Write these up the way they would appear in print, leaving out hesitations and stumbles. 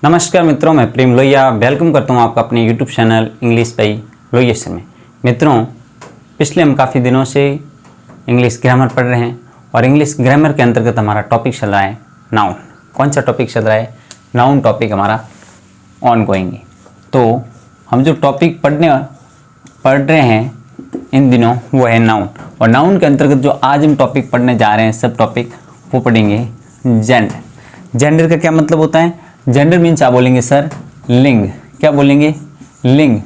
नमस्कार मित्रों, मैं प्रेम लोहिया वेलकम करता हूं आपका अपने YouTube channel English by Lohia sir में। मित्रों, पिछले हम काफ़ी दिनों से इंग्लिश ग्रामर पढ़ रहे हैं और इंग्लिश ग्रामर के अंतर्गत हमारा टॉपिक चल रहा है नाउन। कौन सा टॉपिक चल रहा है? नाउन टॉपिक हमारा ऑन गोइंग है। तो हम जो टॉपिक पढ़ रहे हैं इन दिनों वो है नाउन, और नाउन के अंतर्गत जो आज हम टॉपिक पढ़ने जा रहे हैं सब टॉपिक वो पढ़ेंगे जेंडर। जेंडर का क्या मतलब होता है? जेंडर मीन्स आप बोलेंगे सर लिंग। क्या बोलेंगे? लिंग।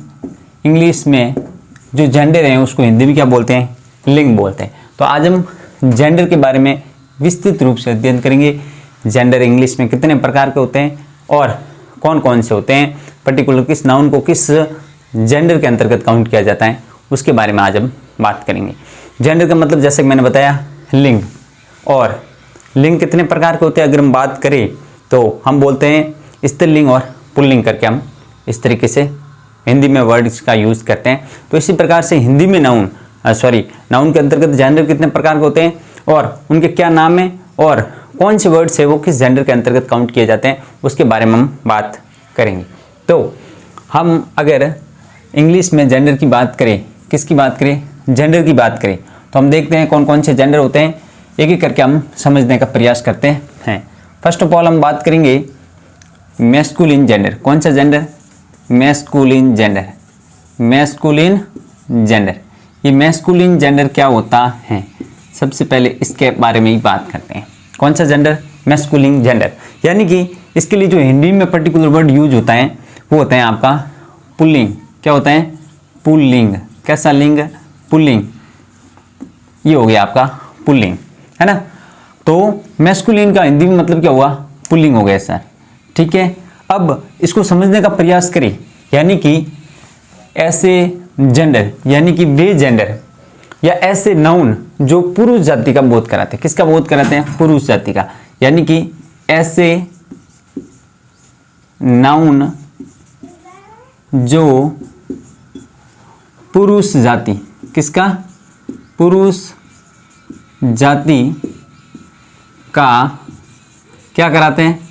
इंग्लिश में जो जेंडर है उसको हिंदी में क्या बोलते हैं? लिंग बोलते हैं। तो आज हम जेंडर के बारे में विस्तृत रूप से अध्ययन करेंगे। जेंडर इंग्लिश में कितने प्रकार के होते हैं और कौन कौन से होते हैं, पर्टिकुलर किस नाउन को किस जेंडर के अंतर्गत काउंट किया जाता है, उसके बारे में आज हम बात करेंगे। जेंडर का मतलब जैसे मैंने बताया लिंग, और लिंग कितने प्रकार के होते हैं अगर हम बात करें तो हम बोलते हैं स्त्रीलिंग और पुल्लिंग करके हम इस तरीके से हिंदी में वर्ड्स का यूज़ करते हैं। तो इसी प्रकार से हिंदी में नाउन के अंतर्गत जेंडर कितने प्रकार के होते हैं और उनके क्या नाम है और कौन से वर्ड्स है वो किस जेंडर के अंतर्गत काउंट किए जाते हैं, उसके बारे में हम बात करेंगे। तो हम अगर इंग्लिश में जेंडर की बात करें, किसकी बात करें? जेंडर की बात करें, तो हम देखते हैं कौन कौन से जेंडर होते हैं, एक एक करके हम समझने का प्रयास करते हैं। फर्स्ट ऑफ ऑल हम बात करेंगे मैस्कुलिन जेंडर। कौन सा gender? Masculine gender. Masculine gender, ये मैस्कुलिन जेंडर क्या होता है? सबसे पहले इसके बारे में ही बात करते हैं। कौन सा जेंडर? Masculine gender. यानी कि इसके लिए जो हिंदी में पर्टिकुलर वर्ड यूज होता है वो होता है आपका पुल्लिंग। क्या होता है? पुल्लिंग। कैसा लिंग? पुल्लिंग। ये हो गया आपका पुल्लिंग, है ना। तो मैस्कुलिन का हिंदी में मतलब क्या हुआ? पुल्लिंग हो गया सर। ठीक है, अब इसको समझने का प्रयास करें। यानी कि ऐसे जेंडर, यानी कि वे जेंडर या ऐसे नाउन जो पुरुष जाति का बोध कराते हैं। किसका बोध कराते हैं? पुरुष जाति का। यानी कि ऐसे नाउन जो पुरुष जाति, किसका? पुरुष जाति का क्या कराते हैं?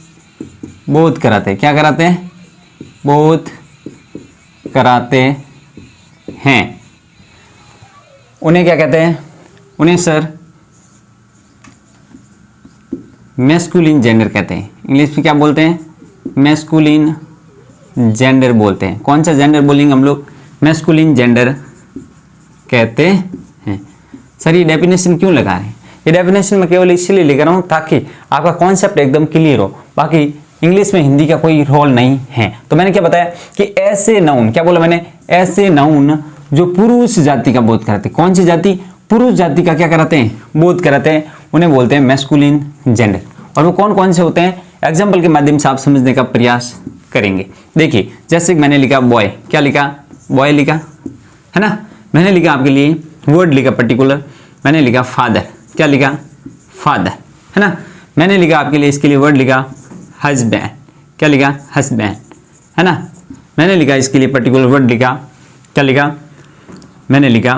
बोध कराते हैं। क्या कराते हैं? बोध कराते हैं। उन्हें क्या कहते हैं? उन्हें सर मैस्कुलिन जेंडर कहते हैं। इंग्लिश में क्या बोलते हैं? मैस्कुलिन जेंडर बोलते हैं। कौन सा जेंडर बोलेंगे हम लोग? मैस्कुलिन जेंडर कहते हैं। सर ये डेफिनेशन क्यों लगा रहे हैं? ये डेफिनेशन मैं केवल इसलिए लेकर रहा हूँ ताकि आपका कॉन्सेप्ट एकदम क्लियर हो। बाकी इंग्लिश में हिंदी का कोई रोल नहीं है। तो मैंने क्या बताया कि ऐसे नाउन, क्या बोला मैंने? ऐसे नाउन जो पुरुष जाति का बोध कराते हैं। कौन सी जाति? पुरुष जाति का क्या कराते हैं? बोध कराते हैं। उन्हें बोलते हैं मैस्कुलिन जेंडर। और वो कौन कौन से होते हैं? एग्जाम्पल के माध्यम से आप समझने का प्रयास करेंगे। देखिए, जैसे मैंने लिखा बॉय, क्या लिखा? बॉय लिखा, है ना। मैंने लिखा आपके लिए वर्ड लिखा पर्टिकुलर, मैंने लिखा फादर। क्या लिखा? फादर, है ना। मैंने लिखा आपके लिए इसके लिए वर्ड लिखा हस्बैंड। क्या लिखा? हस्बैंड, है ना। मैंने लिखा इसके लिए पर्टिकुलर वर्ड लिखा, क्या लिखा? मैंने लिखा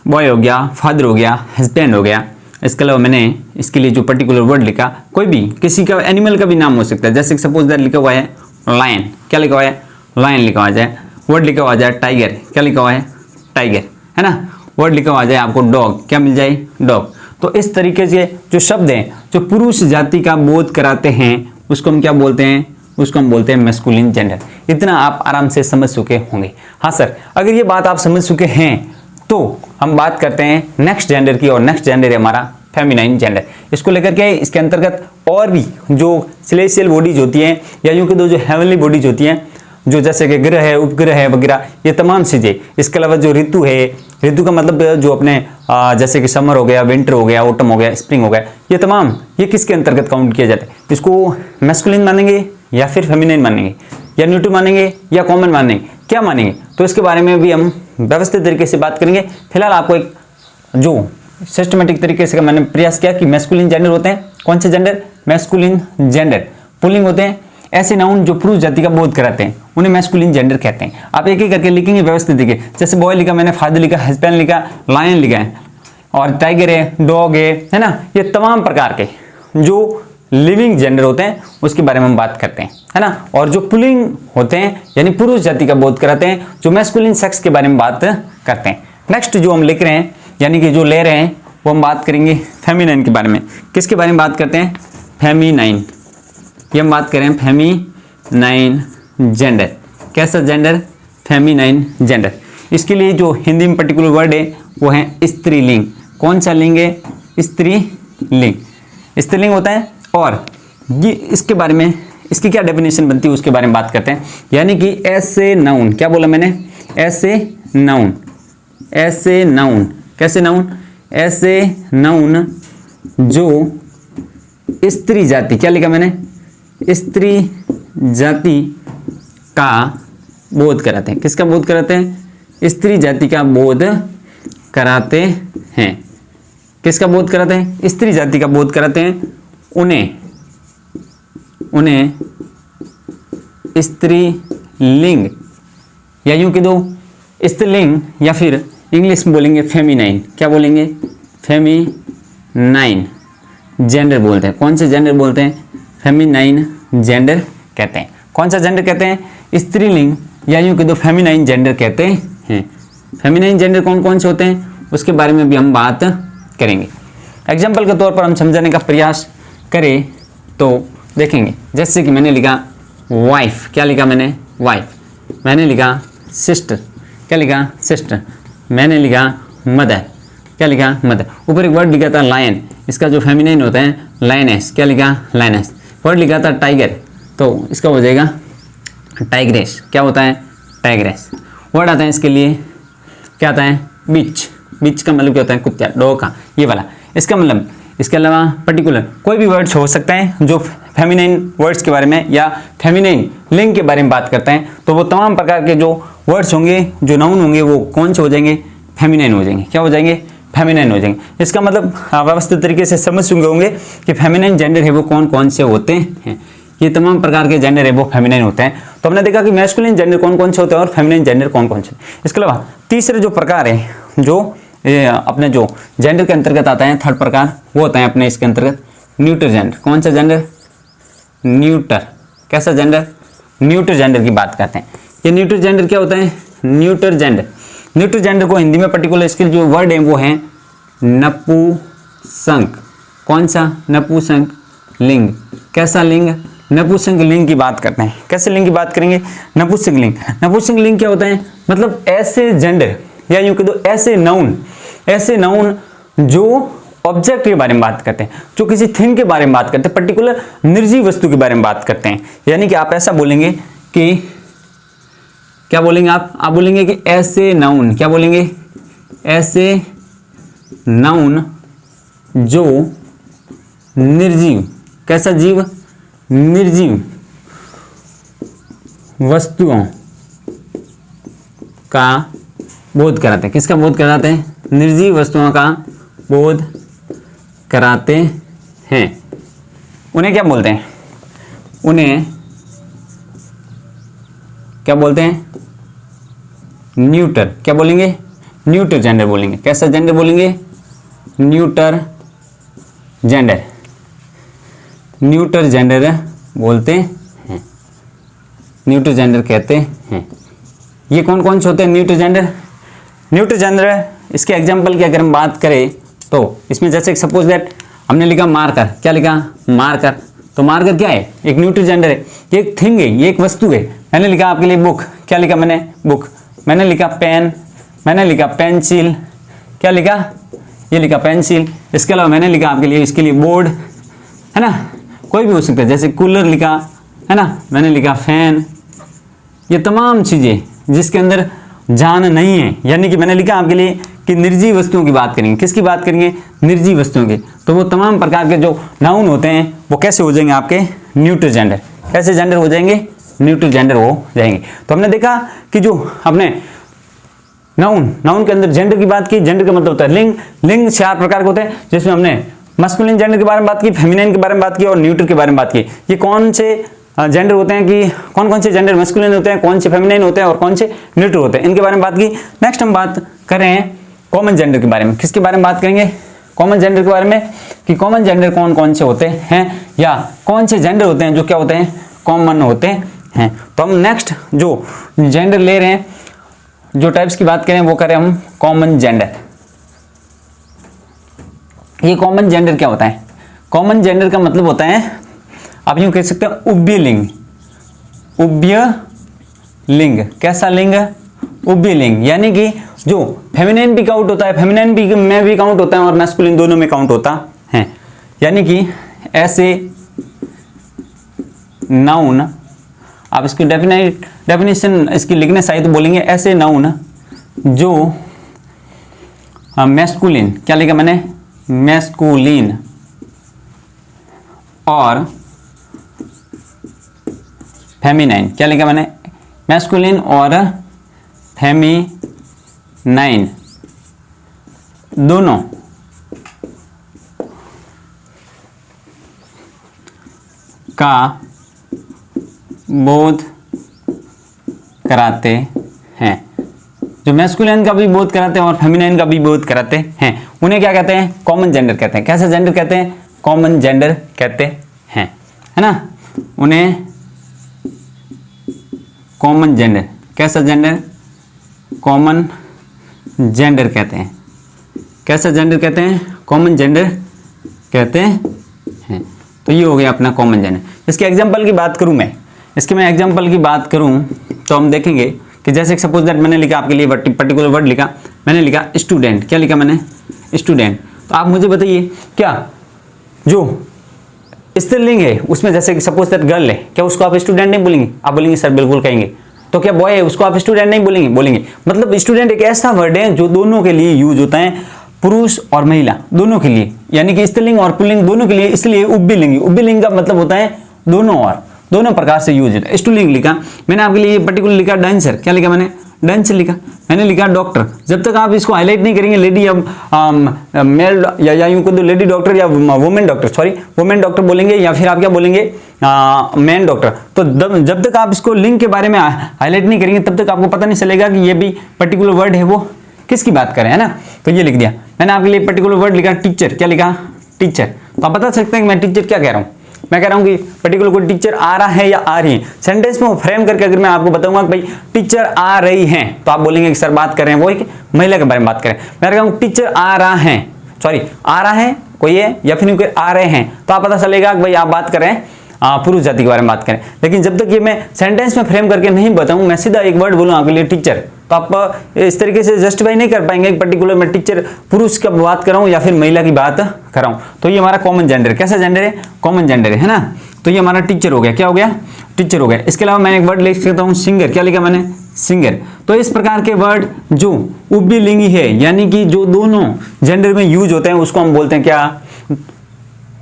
बॉय हो गया, फादर हो गया, हस्बैंड हो गया। इसके अलावा मैंने इसके लिए जो पर्टिकुलर वर्ड लिखा, कोई भी किसी का एनिमल का भी नाम हो सकता है। जैसे सपोज दैट लिखा हुआ है लायन। क्या लिखा हुआ है? लायन लिखा हुआ जाए। वर्ड लिखा हुआ जाए टाइगर। क्या लिखा हुआ है? टाइगर, है ना। वर्ड लिखा हुआ जाए आपको डॉग। क्या मिल जाए? डॉग। तो इस तरीके से जो शब्द हैं जो पुरुष जाति का बोध कराते हैं उसको हम क्या बोलते हैं? उसको हम बोलते हैं मैस्कुलिन जेंडर। इतना आप आराम से समझ चुके होंगे। हाँ सर, अगर ये बात आप समझ चुके हैं तो हम बात करते हैं नेक्स्ट जेंडर की, और नेक्स्ट जेंडर है हमारा फेमिनाइन जेंडर। इसको लेकर के इसके अंतर्गत और भी जो सेलेस्टियल बॉडीज होती हैं या यूं कह दो जो हेवनली बॉडीज होती हैं, जो जैसे कि ग्रह है, उपग्रह है वगैरह, ये तमाम चीज़ें। इसके अलावा जो ऋतु है, ऋतु का मतलब जो अपने जैसे कि समर हो गया, विंटर हो गया, ऑटम हो गया, स्प्रिंग हो गया, ये तमाम ये किसके अंतर्गत काउंट किया जाता है? इसको मैस्कुलिन मानेंगे या फिर फेमिनाइन मानेंगे या न्यूट्रल मानेंगे या कॉमन मानेंगे, क्या मानेंगे? तो इसके बारे में भी हम व्यवस्थित तरीके से बात करेंगे। फिलहाल आपको एक जो सिस्टमेटिक तरीके से मैंने प्रयास किया कि मैस्कुलिन जेंडर होते हैं। कौन से जेंडर? Masculine gender. पुल्लिंग होते हैं ऐसे नाउन जो पुरुष जाति का बोध कराते हैं, उन्हें मैस्कुलिन जेंडर कहते हैं। आप एक एक करके लिखेंगे व्यवस्थित तरीके। जैसे बॉय लिखा मैंने, फादर लिखा, हस्बैंड लिखा, लायन लिखा है, और टाइगर है, डॉग है ना। ये तमाम प्रकार के जो लिविंग जेंडर होते हैं उसके बारे में हम बात करते हैं, है ना। और जो पुलिंग होते हैं यानी पुरुष जाति का बोध कराते हैं, जो मैस्कुलिन सेक्स के बारे में बात करते हैं। नेक्स्ट जो हम लिख रहे हैं यानी कि जो ले रहे हैं वो हम बात करेंगे फेमिनाइन के बारे में। किसके बारे में बात करते हैं? फेमिनाइन। ये हम बात करें फेमिनाइन जेंडर। कैसा जेंडर? Feminine gender. इसके लिए जो हिंदी में पर्टिकुलर वर्ड है वो है स्त्रीलिंग। कौन सा लिंग है? स्त्रीलिंग। स्त्रीलिंग होता है। और ये इसके बारे में इसकी क्या डेफिनेशन बनती है उसके बारे में बात करते हैं। यानी कि ऐसे नाउन, क्या बोला मैंने? ऐसे नाउन। ऐसे नाउन। कैसे नाउन? ऐसे नाउन जो स्त्री जाति, क्या लिखा मैंने? स्त्री जाति का बोध कराते हैं। किसका बोध कराते हैं? स्त्री जाति का बोध कराते हैं। किसका बोध कराते हैं? स्त्री जाति का बोध कराते हैं। उन्हें स्त्रीलिंग या यूं कह दो स्त्रीलिंग, या फिर इंग्लिश में बोलेंगे फेमिनाइन। क्या बोलेंगे? फेमिनाइन जेंडर बोलते हैं। कौन से जेंडर बोलते हैं? फेमिनाइन जेंडर कहते हैं। कौन सा जेंडर कहते हैं? स्त्रीलिंग या यूं कह दो फेमिनाइन जेंडर कहते हैं। फेमिनाइन जेंडर कौन कौन से होते हैं उसके बारे में भी हम बात करेंगे। एग्जाम्पल के तौर पर हम समझाने का प्रयास करें तो देखेंगे, जैसे कि मैंने लिखा वाइफ। क्या लिखा मैंने? वाइफ। मैंने लिखा सिस्टर। क्या लिखा? सिस्टर। मैंने लिखा मदर। क्या लिखा? मदर। ऊपर एक वर्ड लिखा था लायन, इसका जो फेमिनाइन होता है लायनेस। क्या लिखा? लायनेस। वर्ड लिखा था टाइगर, तो इसका हो जाएगा टाइग्रेस। क्या होता है? टाइग्रेस। वर्ड आता है इसके लिए, क्या आता है? बिच। बिच का मतलब क्या होता है? कुत्ता, डॉग का, ये वाला। इसका मतलब इसके अलावा पर्टिकुलर कोई भी वर्ड्स हो सकता है जो फेमिनाइन वर्ड्स के बारे में या फेमिनाइन लिंग के बारे में बात करते हैं, तो वो तमाम प्रकार के जो वर्ड्स होंगे, जो नाउन होंगे, वो कौन से हो जाएंगे? फेमिनाइन हो जाएंगे। क्या हो जाएंगे? फेमिनाइन हो जाएंगे। इसका मतलब व्यवस्थित तरीके से समझ चुके होंगे कि फेमिनाइन जेंडर है वो कौन कौन से होते हैं। ये तमाम प्रकार के जेंडर है वो फेमिनाइन होते हैं। तो हमने देखा कि मैस्कुलिन जेंडर कौन कौन से होते हैं और फेमिनाइन जेंडर कौन कौन से। इसके अलावा तीसरे जो प्रकार है जो अपने जो जेंडर के अंतर्गत आता है, थर्ड प्रकार, वो होता है अपने इसके अंतर्गत न्यूटर जेंडर। कौन सा जेंडर? न्यूटर। कैसा जेंडर? न्यूटर जेंडर की बात करते हैं। ये न्यूटर जेंडर क्या होता है? Neuter gender. न्यूटर जेंडर को हिंदी में पर्टिकुलर इसके जो वर्ड है वो है नपुंसक। कौन सा? नपुंसक लिंग। कैसा लिंग? नपुंसक लिंग की बात करते हैं। कैसे लिंग की बात करेंगे? नपुंसक लिंग। नपुंसक लिंग क्या होता है? मतलब ऐसे जेंडर या यूं कह दो ऐसे नाउन जो ऑब्जेक्ट के बारे में बात करते हैं, जो किसी थिंग के बारे में बात करते हैं, पर्टिकुलर निर्जीव वस्तु के बारे में बात करते हैं। यानी कि आप ऐसा बोलेंगे कि क्या बोलेंगे आप बोलेंगे कि ऐसे नाउन। क्या बोलेंगे? ऐसे नाउन जो निर्जीव। कैसा जीव? निर्जीव वस्तुओं का बोध कराते हैं। किसका बोध कराते हैं? निर्जीव वस्तुओं का बोध कराते हैं। उन्हें क्या बोलते हैं? उन्हें क्या बोलते हैं? न्यूटर। क्या बोलेंगे? न्यूटर जेंडर बोलेंगे। कैसा जेंडर बोलेंगे? Neuter gender. न्यूटर जेंडर बोलते हैं, न्यूटर जेंडर कहते हैं। ये कौन कौन से होते हैं न्यूटर जेंडर? न्यूटर जेंडर इसके एग्जाम्पल की अगर हम बात करें तो इसमें जैसे सपोज दैट हमने लिखा मार्कर। क्या लिखा? मार्कर। तो मार्कर क्या है? एक न्यूटर जेंडर है, ये एक थिंग है, ये एक वस्तु है। मैंने लिखा आपके लिए बुक। क्या लिखा मैंने? बुक। मैंने लिखा पेन। मैंने लिखा पेंसिल। क्या लिखा? ये लिखा पेंसिल। इसके अलावा मैंने लिखा आपके लिए इसके लिए बोर्ड, है ना, कोई भी हो सकता है। जैसे कूलर लिखा, है ना, मैंने लिखा फैन। ये तमाम चीज़ें जिसके अंदर जान नहीं है, यानी कि मैंने लिखा आपके लिए कि निर्जीव वस्तुओं की बात करेंगे। किसकी बात करेंगे? निर्जीव वस्तुओं की। तो वो तमाम प्रकार के जो नाउन होते हैं वो कैसे हो जाएंगे आपके? Neuter gender. कैसे जेंडर हो जाएंगे? न्यूटर जेंडर हो जाएंगे। तो हमने देखा कि जो अपने नाउन के अंदर जेंडर की बात की। जेंडर का मतलब होता है लिंग। लिंग 4 प्रकार के होते हैं, जिसमें हमने मस्कुलिन जेंडर के बारे में बात की, फेमिनिन के बारे में बात की और न्यूटर के बारे में बात की। ये कौन से जेंडर होते हैं कि कौन कौन से जेंडर मस्कुलिन होते हैं, कौन से फेमिनिन होते हैं और कौन से न्यूट्रल होते हैं, इनके बारे में बात की। नेक्स्ट हम बात कर रहे हैं कॉमन जेंडर के बारे में। किसके बारे में बात करेंगे? कॉमन जेंडर के बारे में, कि कॉमन जेंडर कौन कौन से होते हैं या कौन से जेंडर होते हैं जो क्या होते हैं, कॉमन होते हैं। तो हम नेक्स्ट जो जेंडर ले रहे हैं, जो टाइप्स की बात करें वो करें हम कॉमन जेंडर। ये कॉमन जेंडर क्या होता है? कॉमन जेंडर का मतलब होता है, आप यूं कह सकते हैं उभय लिंग। उभय लिंग, कैसा लिंग? उभय लिंग, यानी कि जो फेमिनिन भी काउंट होता है, फेमिनिन भी में भी काउंट होता है और मैस्कुलिन दोनों में काउंट होता है। यानी कि ऐसे नाउन, आप इसकी डेफिनेशन इसकी लिखने चाहिए तो बोलेंगे ऐसे नाउन जो मैस्कुलिन, क्या लिखा मैंने? मैस्कुलिन और फेमिनाइन, क्या लिखा मैंने? मैस्कुलिन और फेमिनाइन दोनों का बोध कराते हैं। जो मैस्कुलिन का भी बोध कराते हैं और फेमिनाइन का भी बोध कराते हैं, उन्हें क्या कहते हैं? कॉमन जेंडर कहते हैं। कैसा जेंडर कहते हैं? कॉमन जेंडर कहते हैं, है ना? उन्हें कॉमन जेंडर, कैसा जेंडर? कॉमन जेंडर कहते हैं। कैसा जेंडर कहते हैं? कॉमन जेंडर कहते हैं। तो ये हो गया अपना कॉमन जेंडर। इसके एग्जांपल की बात करूं मैं, एग्जांपल की बात करूं तो हम देखेंगे कि जैसे सपोज दैट मैंने लिखा आपके लिए पर्टिकुलर वर्ड लिखा, मैंने लिखा स्टूडेंट। क्या लिखा मैंने? स्टूडेंट। तो आप मुझे बताइए, क्या जो स्त्रीलिंग है उसमें जैसे कि सपोज दैट गर्ल है, क्या उसको आप स्टूडेंट नहीं बोलेंगे? आप बोलेंगे सर बिल्कुल कहेंगे। तो क्या बॉय है उसको आप स्टूडेंट नहीं बोलेंगे? बोलेंगे। मतलब स्टूडेंट एक ऐसा वर्ड है जो दोनों के लिए यूज होता है, पुरुष और महिला दोनों के लिए, यानी कि स्त्रीलिंग और पुल्लिंग दोनों के लिए, इसलिए उभयलिंग। उभयलिंग का मतलब होता है दोनों, और दोनों प्रकार से यूज होता है। स्त्रीलिंग लिखा मैंने आपके लिए, पर्टिकुलर लिखा डांसर। क्या लिखा मैंने? डांसर लिखा। मैंने लिखा डॉक्टर। जब तक आप इसको हाईलाइट नहीं करेंगे लेडी या मेल या यूं को लेडी डॉक्टर या women doctor, sorry women doctor बोलेंगे, या फिर आप क्या बोलेंगे? Man doctor. तो जब तक आप इसको लिंग के बारे में हाईलाइट नहीं करेंगे तब तक आपको पता नहीं चलेगा कि ये भी पर्टिकुलर वर्ड है वो किसकी बात करें, है ना? तो ये लिख दिया मैंने आपके लिए। पर्टिकुलर वर्ड लिखा टीचर। क्या लिखा? टीचर। तो आप बता सकते हैं कि मैं टीचर क्या कह रहा हूँ? मैं कह रहा हूँ कि पर्टिकुलर कोई टीचर आ रहा है या आ रही है। सेंटेंस में फ्रेम करके अगर मैं आपको बताऊंगा कि भाई टीचर आ रही हैं, तो आप बोलेंगे कि सर बात कर रहे हैं वो एक महिला के बारे में बात करें। मैं कह रहा हूँ टीचर आ रहा है, सॉरी आ रहा है कोई है या फिर कोई आ रहे हैं, तो आप पता चलेगा कि भाई आप बात कर रहे हैं पुरुष जाति के बारे में बात करें। लेकिन जब तक ये मैं सेंटेंस में फ्रेम करके नहीं बताऊं, मैं सीधा एक वर्ड बोलूँ आपके लिए टीचर, तो आप इस तरीके से जस्टिफाई नहीं कर पाएंगे पर्टिकुलर मैं टीचर पुरुष का बात कर रहा हूँ या फिर महिला की बात कर रहा हूँ। तो ये हमारा कॉमन जेंडर। कैसा जेंडर है? कॉमन जेंडर है ना? तो ये हमारा टीचर हो गया। क्या हो गया? टीचर हो गया। इसके अलावा मैंने एक वर्ड लिख सकता हूँ सिंगर। क्या लिखा मैंने? सिंगर। तो इस प्रकार के वर्ड जो उभयलिंगी है, यानी कि जो दोनों जेंडर में यूज होते हैं, उसको हम बोलते हैं क्या?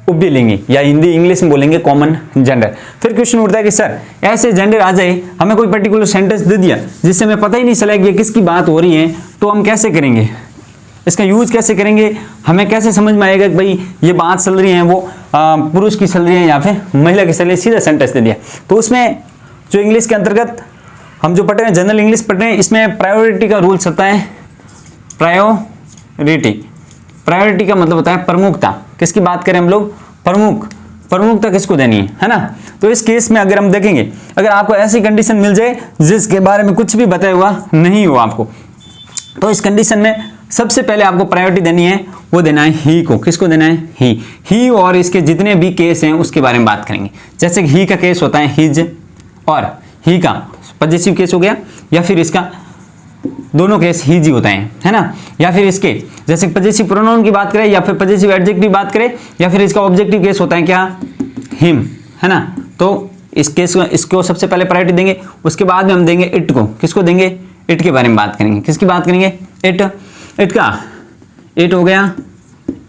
उभयलिंगी, या हिंदी इंग्लिश में बोलेंगे कॉमन जेंडर। फिर क्वेश्चन उठता है कि सर ऐसे जेंडर आ जाए, हमें कोई पर्टिकुलर सेंटेंस दे दिया जिससे हमें पता ही नहीं चला कि ये किसकी बात हो रही है, तो हम कैसे करेंगे? इसका यूज कैसे करेंगे? हमें कैसे समझ में आएगा कि भाई ये बात चल रही है वो पुरुष की चल रही है या फिर महिला की चल रही है? सीधा सेंटेंस दे दिया। तो उसमें जो इंग्लिश के अंतर्गत हम जो पढ़ रहे हैं, जनरल इंग्लिश पढ़ रहे हैं, इसमें प्रायोरिटी का रूल चलता है। प्रायोरिटी का मतलब होता है प्रमुखता। किसकी बात करें हम लोग? प्रमुखता किसको देनी है ना? तो इस केस में अगर हम देखेंगे, अगर आपको ऐसी कंडीशन मिल जाए जिसके बारे में कुछ भी बताया हुआ नहीं हो आपको, तो इस कंडीशन में सबसे पहले आपको प्रायोरिटी देनी है, वो देना है ही को। किसको देना है? ही। और इसके जितने भी केस हैं उसके बारे में बात करेंगे। जैसे ही का केस होता है हिज, और ही का पजेसिव केस हो गया, या फिर इसका दोनों केस ही जी होता है ना? या फिर इसके जैसे पजेसिव प्रोनाउन की बात करें, या फिर पजेसिव एडजेक्टिव बात करें, या फिर इसका ऑब्जेक्टिव केस होता है क्या? हिम, है ना? तो इस केस इसको सबसे पहले प्रायोरिटी देंगे। उसके बाद में हम देंगे इट को। किसको देंगे? इट के बारे में बात करेंगे। किसकी बात करेंगे? इट का इट हो गया,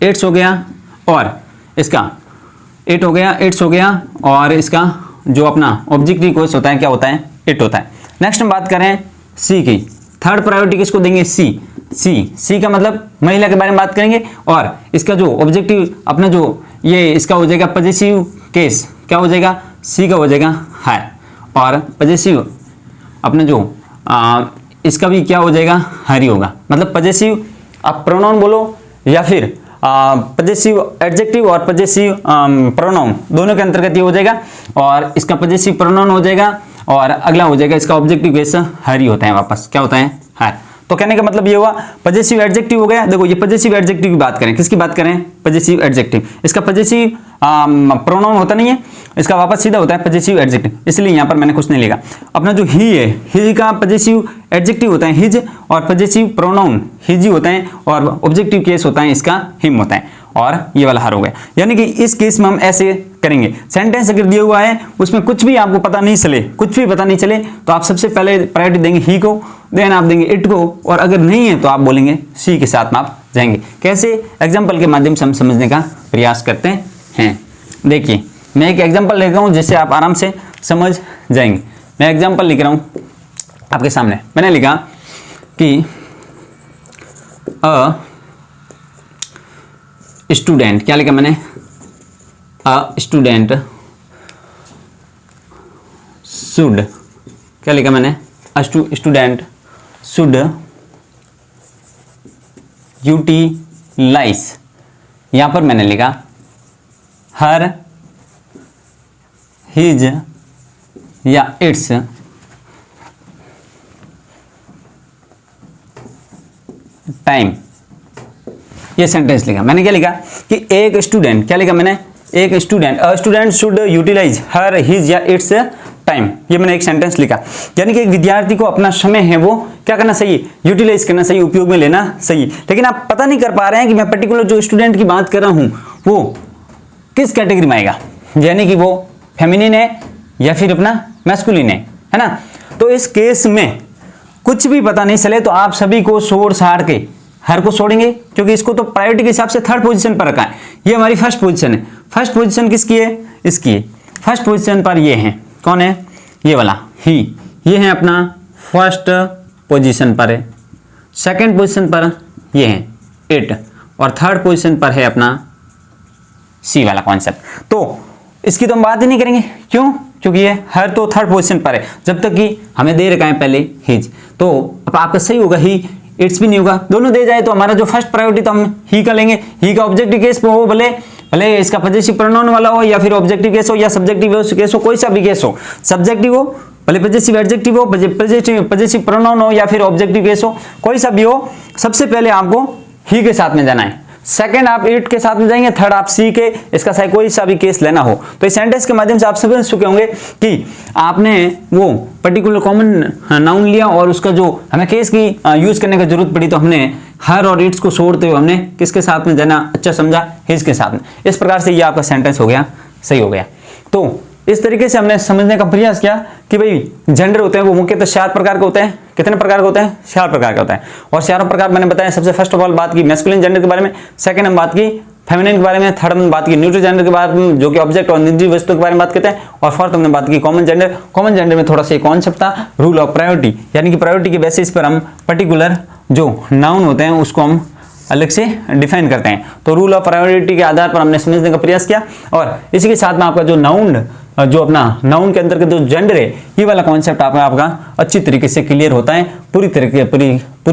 इट्स हो गया, और इसका इट हो गया, इट्स हो गया, और इसका जो अपना ऑब्जेक्टिव केस होता है क्या होता है? इट होता है। नेक्स्ट हम बात करें सी की। थर्ड प्रायोरिटी किसको देंगे? सी का मतलब महिला के बारे में बात करेंगे, और इसका जो ऑब्जेक्टिव अपना जो ये इसका हो जाएगा पजेसिव केस। क्या हो जाएगा? सी का हो जाएगा है, और पजेसिव अपना जो इसका भी क्या हो जाएगा? हरी होगा। मतलब पजेसिव आप प्रोनाउन बोलो या फिर पजेसिव एडजेक्टिव और पजेसिव प्रोनाउन दोनों के अंतर्गत ये हो जाएगा। और इसका पजेसिव प्रोनाउन हो जाएगा और अगला हो जाएगा इसका ऑब्जेक्टिव केस हर ही होता है, वापस क्या होता है, हर। तो कहने का मतलब ये हुआ पजेसिव एडजेक्टिव हो गया। देखो ये पजेसिव एडजेक्टिव की बात करें, किसकी बात करें, पजेसिव एडजेक्टिव। इसका पजेसिव प्रोनाउन होता नहीं है, इसका वापस सीधा होता है पजेसिव एडजेक्टिव, इसलिए यहाँ पर मैंने कुछ नहीं लिखा। अपना जो ही है, ही का पजेसिव एडजेक्टिव होता है हिज और पजेसिव प्रोनाउन हिज होता है और ऑब्जेक्टिव केस होता है इसका हिम होता है, और ये वाला हर हो गया। यानी कि इस केस में हम ऐसे करेंगे, सेंटेंस अगर दिया हुआ है उसमें कुछ भी आपको पता नहीं चले, कुछ भी पता नहीं चले तो आप सबसे पहले प्रायोरिटी देंगे ही को, देन आप देंगे इट को, और अगर नहीं है तो आप बोलेंगे सी के साथ में आप जाएंगे। कैसे, एग्जाम्पल के माध्यम से हम समझने का प्रयास करते हैं। देखिए मैं एक एग्जाम्पल लिख रहा हूँ जिससे आप आराम से समझ जाएंगे। मैं एग्जाम्पल लिख रहा हूँ आपके सामने। मैंने लिखा कि अ स्टूडेंट, क्या लिखा मैंने, अ स्टूडेंट शुड, क्या लिखा मैंने, स्टूडेंट शुड यूटिलाइज, यहां पर मैंने लिखा हर, हिज या इट्स टाइम। ये सेंटेंस लिखा मैंने। क्या लिखा कि एक स्टूडेंट, क्या लिखा मैंने, एक student, a student should utilise her, his या इट्स टाइम। ये मैंने एक सेंटेंस लिखा। यानी कि एक विद्यार्थी को अपना समय है वो क्या करना चाहिए, यूटिलाइज करना चाहिए, उपयोग में लेना चाहिए। लेकिन आप पता नहीं कर पा रहे हैं कि मैं पर्टिकुलर जो स्टूडेंट की बात कर रहा हूं वो किस कैटेगरी में आएगा, यानी कि वो फेमिनिन है या फिर अपना मैस्कुलिन है ना। तो इस केस में कुछ भी पता नहीं चले तो आप सभी को छोड़ छाड़ के हर को छोड़ेंगे, क्योंकि इसको तो प्रायोरिटी के हिसाब से थर्ड पोजीशन पर रखा है। ये हमारी फर्स्ट पोजीशन है। फर्स्ट पोजीशन किसकी है, इसकी है। फर्स्ट पोजीशन पर ये है, कौन है, ये वाला ही, ये है अपना फर्स्ट पोजीशन पर है। सेकंड पोजीशन पर ये है इट, और थर्ड पोजीशन पर है अपना सी वाला कॉन्सेप्ट। तो इसकी तो हम बात ही नहीं करेंगे, क्यों, क्योंकि ये हर तो थर्ड पोजीशन पर है, जब तक कि हमें दे रखा है पहले हिज। तो अब आपका सही होगा ही, इट्स भी नहीं होगा। दोनों दे जाए तो हमारा जो फर्स्ट प्रायोरिटी तो हम ही का लेंगे। ही का ऑब्जेक्टिव केस हो, भले भले इसका पजेसिव प्रोनाउन वाला हो या फिर ऑब्जेक्टिव केस हो या सब्जेक्टिव केस हो, कोई सा भी केस हो, सब्जेक्टिव हो भले पजेसिव एडजेक्टिव हो, पजेसिव प्रोनाउन हो या फिर ऑब्जेक्टिव केस हो, कोई सा भी हो, सबसे पहले आपको ही के साथ में जाना है। सेकंड आप इट के साथ में जाएंगे, थर्ड आप सी के, इसका चाहे कोई सा भी केस लेना हो। तो इस सेंटेंस के माध्यम से आप समझ चुके होंगे कि आपने वो पर्टिकुलर कॉमन नाउन लिया और उसका जो हमें केस की यूज करने की जरूरत पड़ी तो हमने हर और इट्स को छोड़ते हुए हमने किसके साथ में जाना अच्छा समझा, हिज के साथ में। इस प्रकार से ये आपका सेंटेंस हो गया, सही हो गया। तो इस तरीके से हमने समझने का प्रयास किया कि भाई जेंडर होते हैं वो मुख्यतः 4 प्रकार के होते हैं। कितने प्रकार के होते हैं, 4 प्रकार के होते हैं। और 4 प्रकार मैंने बताया, सबसे फर्स्ट ऑफ ऑल बात की मैस्कुलिन जेंडर के बारे में, सेकंड हम बात की फेमिनिन के बारे में, थर्ड हमने बात की न्यूट्रल जेंडर के बारे में जो कि ऑब्जेक्ट और निजी वस्तु के बारे में बात करते हैं, और फोर्थ हमने बात की कॉमन जेंडर। कॉमन जेंडर में थोड़ा सा कॉन्सेप्ट था रूल ऑफ प्रायोरिटी, यानी कि प्रायोरिटी के बेसिस पर हम पर्टिकुलर जो नाउन होते हैं उसको हम अलग से डिफाइन करते हैं। तो रूल ऑफ प्रायोरिटी के आधार पर हमने समझने का प्रयास किया, और इसी के साथ में आपका जो नाउन, जो अपना नाउन के अंतर्गत जो जेंडर है, ये वाला कॉन्सेप्ट आपका अच्छी तरीके से क्लियर होता है, पूरी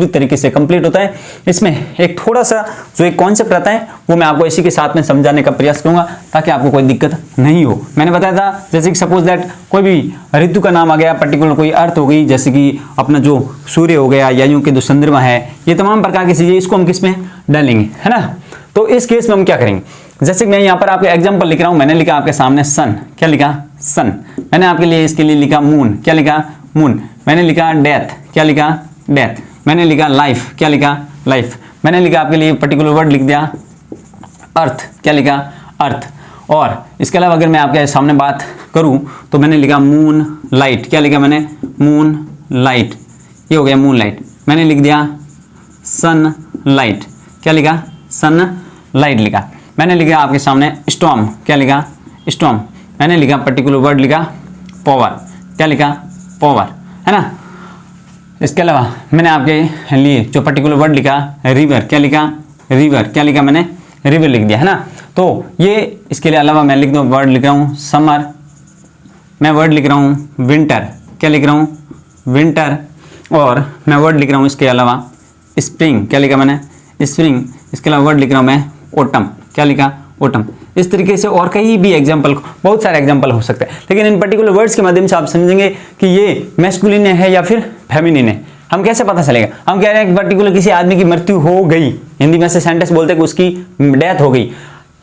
तरीके से कंप्लीट होता है। इसमें एक थोड़ा सा जो एक कॉन्सेप्ट रहता है वो मैं आपको इसी के साथ में समझाने का प्रयास करूंगा ताकि आपको कोई दिक्कत नहीं हो। मैंने बताया था जैसे कि सपोज दैट कोई भी ऋतु का नाम आ गया, पर्टिकुलर कोई अर्थ हो गई, जैसे कि अपना जो सूर्य हो गया या यूं कि जो चंद्रमा है, ये तमाम प्रकार की चीजें इसको हम किस में डालेंगे, है ना। तो इस केस में हम क्या करेंगे, जैसे कि मैं यहाँ पर आपके एग्जांपल लिख रहा हूँ। मैंने लिखा आपके सामने सन, क्या लिखा, सन। मैंने आपके लिए इसके लिए लिखा मून, क्या लिखा, मून। मैंने लिखा डेथ, क्या लिखा, डेथ। मैंने लिखा लाइफ, क्या लिखा, लाइफ। मैंने लिखा आपके लिए पर्टिकुलर वर्ड लिख दिया अर्थ, क्या लिखा, अर्थ। और इसके अलावा अगर मैं आपके सामने बात करूँ तो मैंने लिखा मून लाइट, क्या लिखा मैंने, मून लाइट। ये हो गया मून लाइट। मैंने लिख दिया सन लाइट, क्या लिखा, सन लाइट लिखा। मैंने लिखा आपके सामने स्टॉर्म, क्या लिखा, स्टॉर्म। मैंने लिखा पर्टिकुलर वर्ड लिखा पावर, क्या लिखा, पावर, है ना। इसके अलावा मैंने आपके लिए जो पर्टिकुलर वर्ड लिखा रिवर, क्या लिखा, रिवर। क्या लिखा मैंने, रिवर लिख दिया, है ना। तो ये इसके लिए अलावा मैं लिख दूँ वर्ड लिख रहा हूँ समर, मैं वर्ड लिख रहा हूँ विंटर, क्या लिख रहा हूँ, विंटर। और मैं वर्ड लिख रहा हूँ इसके अलावा स्प्रिंग, क्या लिखा मैंने, स्प्रिंग। इसके अलावा वर्ड लिख रहा हूँ मैं ओटम, क्या लिखा, ओटम। इस तरीके से और कई भी एग्जाम्पल, बहुत सारे एग्जाम्पल हो सकते हैं, लेकिन इन पर्टिकुलर वर्ड्स के माध्यम से आप समझेंगे कि ये मैस्कुलिन है या फिर फेमिनिन है। हम कैसे पता चलेगा, हम कह रहे हैं कि पर्टिकुलर किसी आदमी की मृत्यु हो गई, हिंदी में ऐसे सेंटेंस बोलते हैं कि उसकी डेथ हो गई,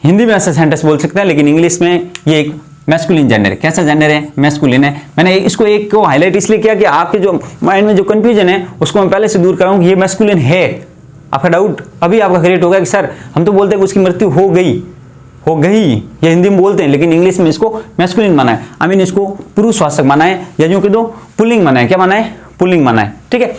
हिंदी में ऐसा सेंटेंस बोल सकते हैं, लेकिन इंग्लिश में ये एक मैस्कुलिन जेंडर है। कैसा जेंडर है, मैस्कुलिन है। मैंने इसको एक को हाईलाइट इसलिए किया कि आपके जो माइंड में जो कंफ्यूजन है उसको मैं पहले से दूर कराऊं कि ये मैस्कुलिन है। आपका डाउट अभी आपका क्रिएट होगा कि सर हम तो बोलते हैं कि उसकी मृत्यु हो गई, ये हिंदी में बोलते हैं, लेकिन इंग्लिश में इसको मैस्कुलिन माना है, आई मीन इसको पुरुषवाचक माना है, या यूं कह दो पुल्लिंग माना है। क्या माना है, पुल्लिंग माना है, ठीक है।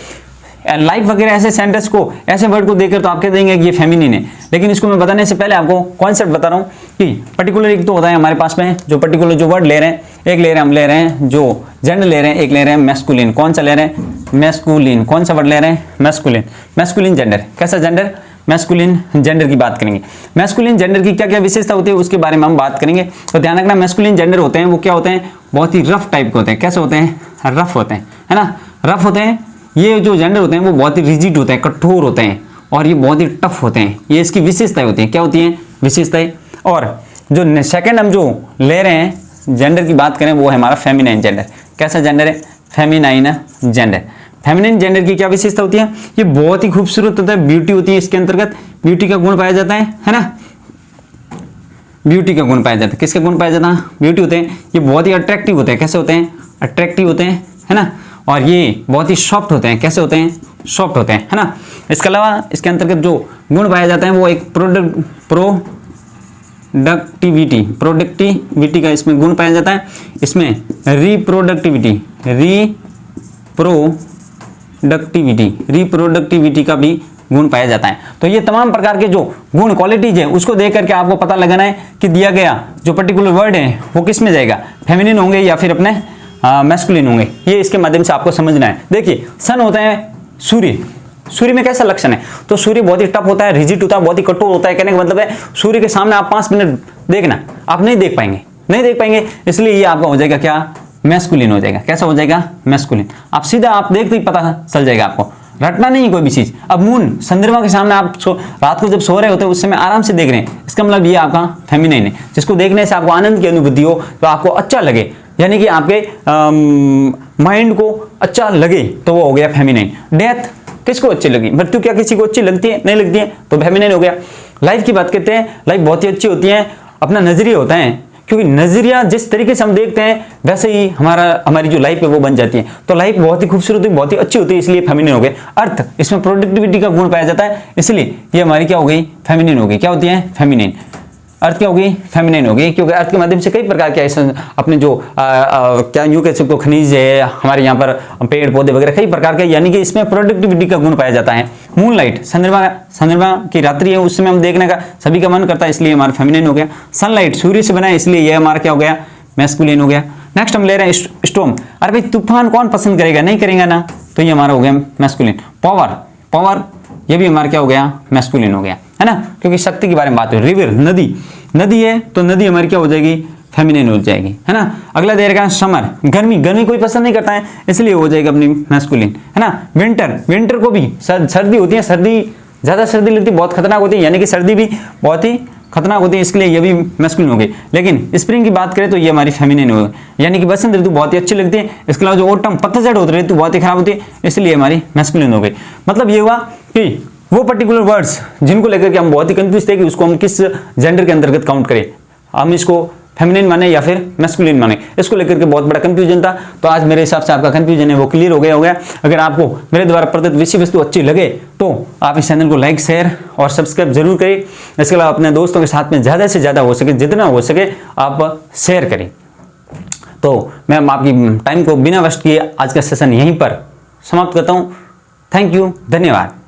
लाइफ वगैरह ऐसे सेंटेंस को, ऐसे वर्ड को देखकर तो आप कह देंगे कि ये फेमिनिन है, लेकिन इसको मैं बताने से पहले आपको कॉन्सेप्ट बता रहा हूँ कि पर्टिकुलर एक तो होता है हमारे पास में जो पर्टिकुलर जो वर्ड ले रहे हैं, एक ले रहे हैं हम ले रहे हैं जो जेंडर ले रहे हैं, एक ले रहे हैं मैस्कुलिन। कौन सा ले रहे हैं, मैस्कुलिन। कौन सा वर्ड ले रहे हैं, मैस्कुलिन। मैस्कुलिन जेंडर, कैसा जेंडर, मैस्कुलिन जेंडर की बात करेंगे। मैस्कुलिन जेंडर की क्या क्या विशेषता होती है उसके बारे में हम बात करेंगे। तो ध्यान रखना, मैस्कुलिन जेंडर होते हैं वो क्या होते हैं, बहुत ही रफ टाइप के होते हैं। कैसे होते हैं, रफ होते हैं, है ना, रफ होते हैं। ये जो जेंडर होते हैं वो बहुत ही रिजिड होते हैं, कठोर होते हैं, और ये बहुत ही टफ होते हैं। ये इसकी विशेषताएं होती हैं। क्या होती हैं, विशेषताएं। और जो सेकंड हम जो ले रहे हैं जेंडर की बात करें वो है हमारा फेमिनाइन जेंडर। कैसा जेंडर है, फेमिनाइन जेंडर। फेमिनिन जेंडर की क्या विशेषता होती है, ये बहुत ही खूबसूरत होता है, ब्यूटी होती है, इसके अंतर्गत ब्यूटी का गुण पाया जाता है ना, ब्यूटी का गुण पाया जाता है। किसका गुण पाया जाता है, ब्यूटी होते हैं। ये बहुत ही अट्रैक्टिव होते हैं। कैसे होते हैं, अट्रैक्टिव होते हैं, है ना। और ये बहुत ही सॉफ्ट होते हैं। कैसे होते हैं, सॉफ्ट होते हैं, है ना। इसके अलावा इसके अंतर्गत जो गुण पाया जाता है वो एक प्रोडक्टिविटी का इसमें गुण पाया जाता है। इसमें रिप्रोडक्टिविटी का भी गुण पाया जाता है। तो ये तमाम प्रकार के जो गुण, क्वालिटीज है, उसको देख करके आपको पता लगाना है कि दिया गया जो पर्टिकुलर वर्ड है वो किस में जाएगा, फेमिनिन होंगे या फिर अपने मैस्कुलिन होंगे। ये इसके माध्यम से आपको समझना है। देखिए, सन होता है सूर्य। सूर्य में कैसा लक्षण है, तो सूर्य बहुत ही टफ होता है, रिजिड होता है, बहुत ही कठोर होता है। कहने का मतलब है सूर्य के सामने आप 5 मिनट देखना, आप नहीं देख पाएंगे, इसलिए ये आपका हो जाएगा क्या, मैस्कुलिन हो जाएगा। कैसा हो जाएगा, मैस्कुलिन। आप सीधा आप देखते ही पता चल जाएगा, आपको रटना नहीं कोई भी चीज। अब मून, चंद्रमा के सामने आप रात को जब सो रहे होते हैं उस समय आराम से देख रहे हैं, इसका मतलब ये आपका फेमिनिन है। जिसको देखने से आपको आनंद की अनुभूति हो, तो आपको अच्छा लगे, यानी कि आपके माइंड को अच्छा लगे, तो वो हो गया फेमिनिन। डेथ किसको अच्छी लगी, मृत्यु क्या किसी को अच्छी लगती है, नहीं लगती है, तो फेमिनिन हो गया। लाइफ की बात करते हैं, लाइफ बहुत ही अच्छी होती है, अपना नजरिया होता है, क्योंकि नजरिया जिस तरीके से हम देखते हैं वैसे ही हमारी जो लाइफ है वो बन जाती है। तो लाइफ बहुत ही खूबसूरत होती है, बहुत ही अच्छी होती है, इसलिए फेमिनिन हो गए। अर्थ, इसमें प्रोडक्टिविटी का गुण पाया जाता है, इसलिए ये हमारी क्या हो गई, फेमिनिन हो गई। क्या होती है, फेमिनिन। अर्थ क्या होगी, फेमिनिन होगी, क्योंकि अर्थ के माध्यम से कई प्रकार के ऐसे अपने जो क्या यूं कह सकते हो खनिज है, हमारे यहाँ पर पेड़ पौधे वगैरह कई प्रकार के, यानी कि इसमें प्रोडक्टिविटी का गुण पाया जाता है। मूनलाइट, चंद्रमा की रात्रि है, उस समय हम देखने का सभी का मन करता है, इसलिए हमारा फेमिनिन हो गया। सनलाइट, सूर्य से बना है, इसलिए यह हमारा क्या हो गया, मैस्कुलिन हो गया। नेक्स्ट हम ले रहे हैं स्टॉर्म। अरे भाई तूफान कौन पसंद करेगा, नहीं करेगा ना, तो ये हमारा हो गया मैस्कुलिन। पावर ये भी हमारा क्या हो गया, मैस्कुलिन हो गया, है ना, क्योंकि शक्ति के बारे में बात हो। रिवर, नदी है, तो नदी हमारी क्या हो जाएगी, फेमिनिन हो जाएगी, है ना। अगला दे रखा है समर, गर्मी कोई पसंद नहीं करता है, इसलिए हो जाएगा अपनी मैस्कुलिन, है ना। विंटर को भी सर्दी होती है, ज्यादा सर्दी लगती है, बहुत खतरनाक होती है, यानी कि सर्दी भी बहुत ही खतरनाक होती है, इसलिए ये भी मैस्कुलिन हो गई। लेकिन स्प्रिंग की बात करें तो ये हमारी फेमिनिन हो गई, यानी कि बसंत ऋतु बहुत ही अच्छी लगती है। इसके अलावा जो ऑटम, पतझड़ होती है, ऋतु बहुत ही खराब होती है, इसलिए हमारी मैस्कुलिन हो गई। मतलब ये हुआ कि वो पर्टिकुलर वर्ड्स जिनको लेकर के हम बहुत ही कंफ्यूज थे कि उसको हम किस जेंडर के अंतर्गत काउंट करें, हम इसको फेमिनिन माने या फिर मैस्कुलिन माने, इसको लेकर के बहुत बड़ा कंफ्यूजन था। तो आज मेरे हिसाब से आपका कंफ्यूजन है वो क्लियर हो गया। अगर आपको मेरे द्वारा प्रदत्त विषय वस्तु अच्छी लगे तो आप इस चैनल को लाइक, शेयर और सब्सक्राइब जरूर करें। इसके अलावा अपने दोस्तों के साथ में ज़्यादा से ज़्यादा हो सके, जितना हो सके आप शेयर करें। तो मैं आपकी टाइम को बिना वेस्ट किए आज का सेशन यहीं पर समाप्त करता हूँ। थैंक यू, धन्यवाद।